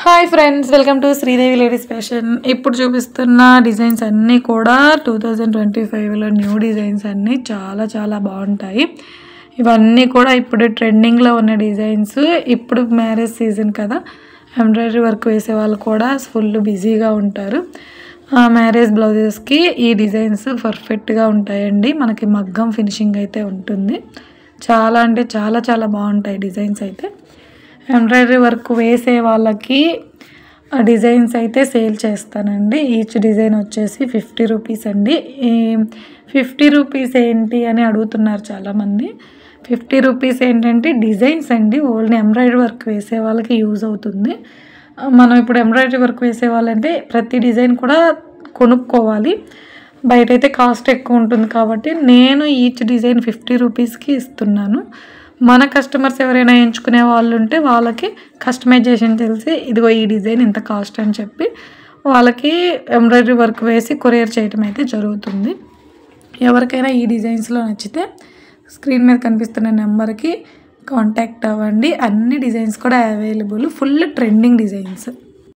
Hi friends, welcome to Sridevi ladies fashion. ఇప్పుడు చూపిస్తున్న designs అన్నీ కూడా 2025లో న్యూ డిజైన్స్ అన్నీ చాలా చాలా బాగుంటాయి. ఇవన్నీ కూడా ఇప్పుడు ట్రెండింగ్లో ఉన్న డిజైన్స్. ఇప్పుడు మ్యారేజ్ సీజన్ కదా, ఎంబ్రాయిడరీ వర్క్ వేసే వాళ్ళు కూడా ఫుల్ బిజీగా ఉంటారు. మ్యారేజ్ బ్లౌజెస్కి ఈ డిజైన్స్ పర్ఫెక్ట్గా ఉంటాయండి. మనకి మగ్గం ఫినిషింగ్ అయితే ఉంటుంది. చాలా అంటే చాలా చాలా బాగుంటాయి డిజైన్స్ అయితే. ఎంబ్రాయిడరీ వర్క్ వేసే వాళ్ళకి డిజైన్స్ అయితే సేల్ చేస్తానండి. ఈచ్ డిజైన్ వచ్చేసి 50 రూపీస్ అండి. 50 రూపీస్ ఏంటి అని అడుగుతున్నారు చాలామంది. 50 రూపీస్ ఏంటంటే డిజైన్స్ అండి. ఓన్లీ ఎంబ్రాయిడరీ వర్క్ వేసే వాళ్ళకి యూజ్ అవుతుంది. మనం ఇప్పుడు ఎంబ్రాయిడరీ వర్క్ వేసే వాళ్ళంటే ప్రతి డిజైన్ కూడా కొనుక్కోవాలి. బయట అయితే కాస్ట్ ఎక్కువ ఉంటుంది కాబట్టి నేను ఈచ్ డిజైన్ 50 రూపీస్కి ఇస్తున్నాను. మన కస్టమర్స్ ఎవరైనా ఎంచుకునే వాళ్ళు ఉంటే వాళ్ళకి కస్టమైజేషన్ తెలిసి ఇదిగో ఈ డిజైన్ ఇంత కాస్ట్ అని చెప్పి వాళ్ళకి ఎంబ్రాయిడరీ వర్క్ వేసి కొరియర్ చేయటం అయితే జరుగుతుంది. ఎవరికైనా ఈ డిజైన్స్లో నచ్చితే స్క్రీన్ మీద కనిపిస్తున్న నెంబర్కి కాంటాక్ట్ అవ్వండి. అన్ని డిజైన్స్ కూడా అవైలబుల్, ఫుల్ ట్రెండింగ్ డిజైన్స్.